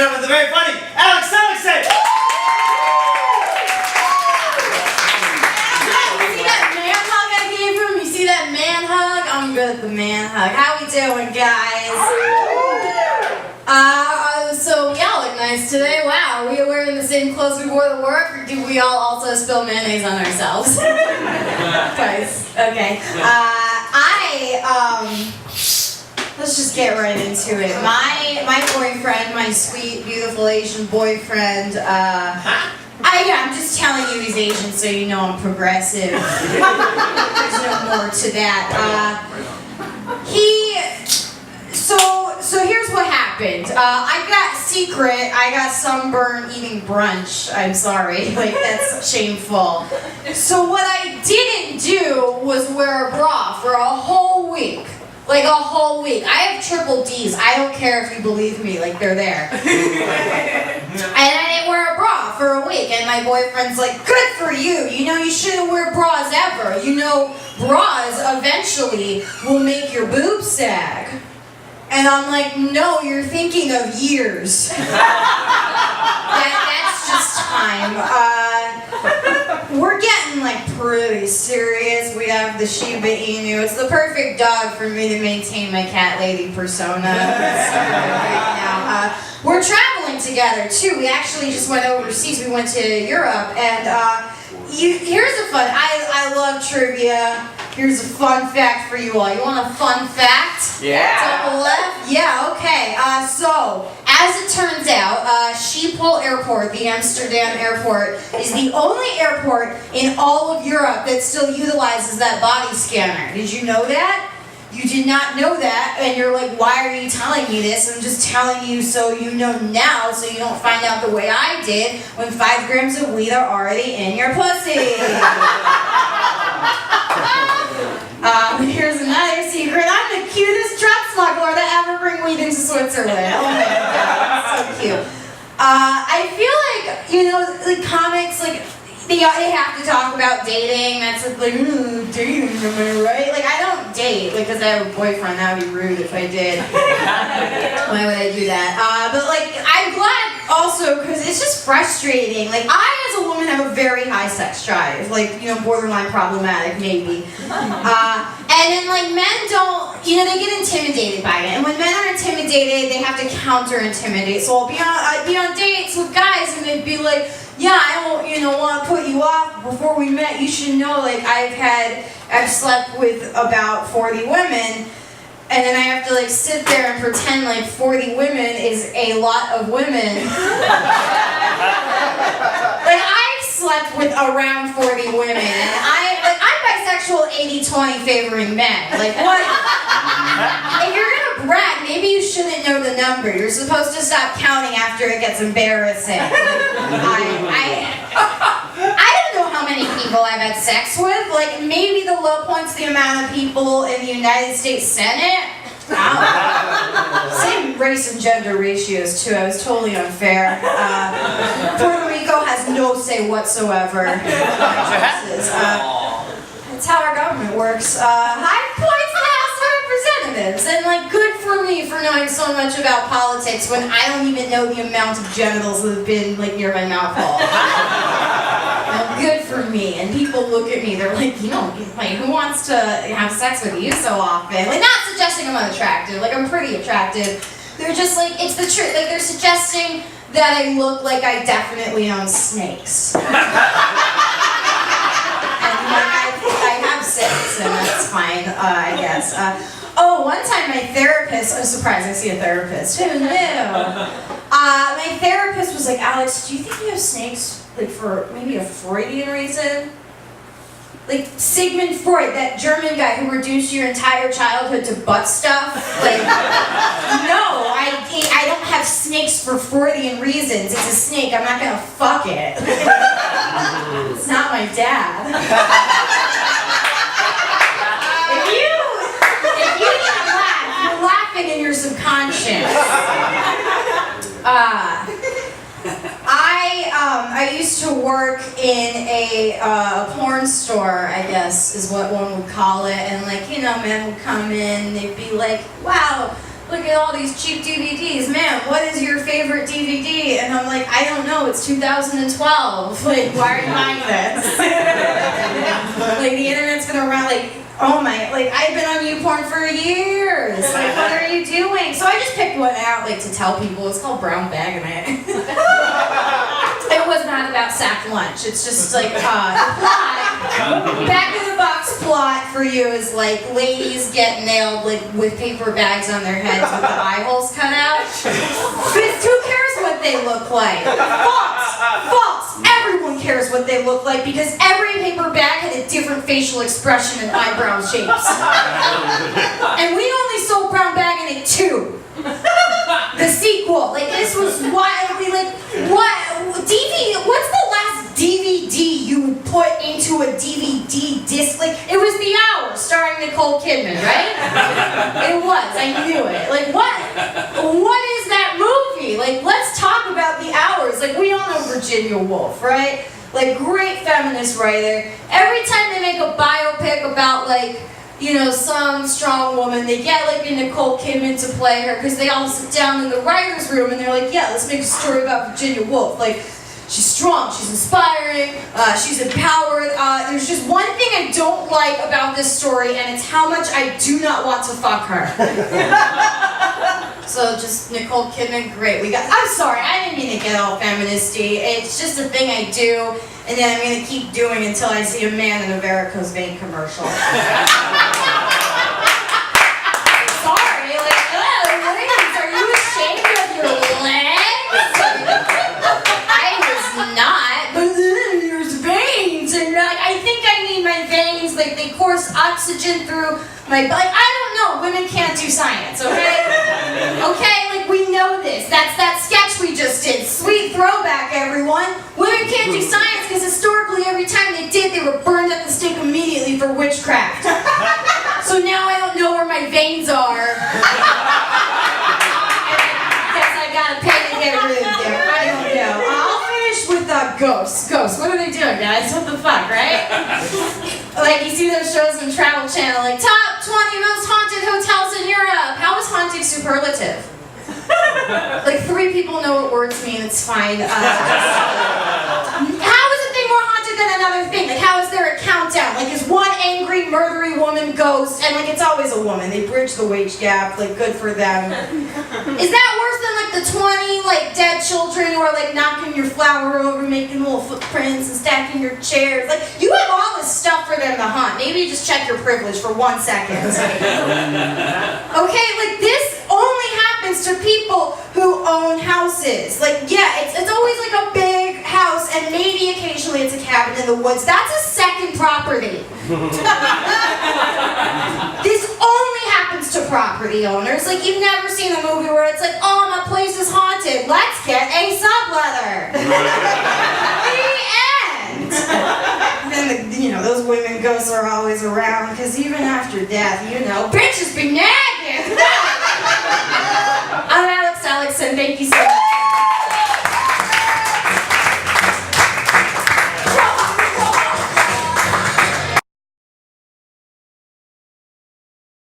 gentlemen, the very funny Seligsohn! You see that man hug? I'm good at the man hug. How we doing, guys? So we all look nice today. Wow, are we wearing the same clothes we wore to work, or do we all also spill mayonnaise on ourselves? Guys, okay. Let's just get right into it. My boyfriend, my sweet, beautiful Asian boyfriend, I'm just telling you he's Asian so you know I'm progressive. There's no more to that. So here's what happened. I got sunburn eating brunch. I'm sorry, like that's shameful. So what I didn't do was wear a bra for a whole week. Like a whole week. I have triple D's. I don't care if you believe me, like they're there. And I didn't wear a bra for a week, and my boyfriend's like, good for you. You know, you shouldn't wear bras ever. You know, bras eventually will make your boobs sag. And I'm like, no, you're thinking of years. That's just time. We're getting like pretty serious. We have the Shiba Inu. It's the perfect dog for me to maintain my cat lady persona. Right now. We're traveling together too. We actually just went overseas. We went to Europe, and here's a fun. I love trivia. Here's a fun fact for you all. You want a fun fact? Yeah. To the left? Yeah, okay. So, as it turns out, Schiphol Airport, the Amsterdam airport, is the only airport in all of Europe that still utilizes that body scanner. Did you know that? You did not know that, and you're like, why are you telling me this? I'm just telling you so you know now, so you don't find out the way I did when 5 grams of weed are already in your pussy. Here's another secret. I'm the cutest drug smuggler to ever bring weed into Switzerland. Oh my god, so cute. I feel like, you know, like comics, like, they have to talk about dating. That's like dating, am I right? Like, I don't date, like, because I have a boyfriend. That would be rude if I did. Why would I do that? But, like, I'm glad also, because it's just frustrating. Like, I, as a woman, have a very high sex drive. Like, you know, borderline problematic, maybe. And then, like, men don't, you know, they get intimidated by it. And when men are intimidated, they have to counter-intimidate. So I'd be on dates with guys, and they'd be like, yeah, I don't, you know, want to put you off. Before we met, you should know, like, I've slept with about 40 women, and then I have to, like, sit there and pretend like 40 women is a lot of women. Like, I've slept with around 40 women, and I'm bisexual 80-20 favoring men. Like, what? If you're gonna brag, maybe you shouldn't know the number. You're supposed to stop counting after it gets embarrassing. I don't know how many people I've had sex with. Like, maybe the low point's the amount of people in the United States Senate. Same race and gender ratios, too. I was totally unfair. Puerto Rico has no say whatsoever. That's how our government works. High points in the House of Representatives. And, like, good for me for knowing so much about politics when I don't even know the amount of genitals that have been, like, near my mouth hole. Good for me. And people look at me, they're like, you know, like, who wants to have sex with you so often? Like, not suggesting I'm unattractive. Like, I'm pretty attractive. They're just like, it's the truth. Like, they're suggesting that I look like I definitely own snakes. And, like, I have 6, and that's fine, I guess. One time my therapist, I'm surprised I see a therapist. Who knew? My therapist was like, Alex, do you think you have snakes? Like, for maybe a Freudian reason? Like, Sigmund Freud, that German guy who reduced your entire childhood to butt stuff? Like, no, I don't have snakes for Freudian reasons. It's a snake, I'm not gonna fuck it. It's not my dad. If you didn't laugh, you're laughing in your subconscious. I used to work in a porn store, I guess, is what one would call it, and, like, you know, men would come in, they'd be like, wow, look at all these cheap DVDs. Man, what is your favorite DVD? And I'm like, I don't know, it's 2012. Like, why are you buying this? Like, the internet's gonna run, like, oh my, like, I've been on YouPorn for years. Like, what are you doing? So I just picked one out, like, to tell people. It's called Brown Bag, and it was not about sack lunch. It's just, like, the plot. Back of the box plot for you is, like, ladies get nailed, like, with paper bags on their heads with the eye holes cut out. Because who cares what they look like? False! False! Everyone cares what they look like because every paper bag had a different facial expression and eyebrow shapes. And we only sold Brown Bag in it 2. The sequel. Like, this was wildly, like, what? DVD? What's the last DVD you would put into a DVD disc? Like, it was The Hour, starring Nicole Kidman, right? It was. I knew it. Like, what? What is that movie? Like, let's talk about The Hours. Like, we all know Virginia Woolf, right? Like, great feminist writer. Every time they make a biopic about, like, you know, some strong woman, they get, like, a Nicole Kidman to play her, because they all sit down in the writer's room and they're like, yeah, let's make a story about Virginia Woolf. Like, she's strong, she's inspiring, she's empowered. There's just one thing I don't like about this story, and it's how much I do not want to fuck her. So just Nicole Kidman, great. I'm sorry, I didn't mean to get all feministy. It's just a thing I do, and then I'm gonna keep doing until I see a man in a varicose vein commercial. Sorry, like, ladies, are you ashamed of your legs? I was not, but then there's veins, and like, I think I need my veins, like they course oxygen through my body. I don't know, women can't do science, okay? Okay, like we know this. That's that sketch we just did. Sweet throwback, everyone. Women can't do science because historically every time they did, they were burned at the stake immediately for witchcraft. So now I don't know where my veins are. I guess I gotta pay to get rid of them. I don't know. I'll finish with ghosts. Ghosts, what are they doing, guys? What the fuck, right? Like, you see those shows on Travel Channel, like, top 20 most haunted hotels in Europe. How is haunted superlative? Like, 3 people know what words mean, it's fine. How is a thing more haunted than another thing? Like, how is there a countdown? Like, is one angry, murdery woman ghost, and, like, it's always a woman. They bridge the wage gap, like, good for them. Is that worse than, like, the 20, like, dead children who are, like, knocking your flower over, making little footprints and stacking your chairs? Like, you have all this stuff for them to hunt. Maybe you just check your privilege for 1 second. Okay, like, this only happens to people who own houses. Like, yeah, it's always like a big house, and maybe occasionally it's a cabin in the woods. That's a second property. This only happens to property owners. Like, you've never seen a movie where it's like, oh, my place is haunted. Let's get a subletter. The end. Then, you know, those women ghosts are always around, because even after death, you know, bitches be nagging. I'm Seligsohn, thank you so much.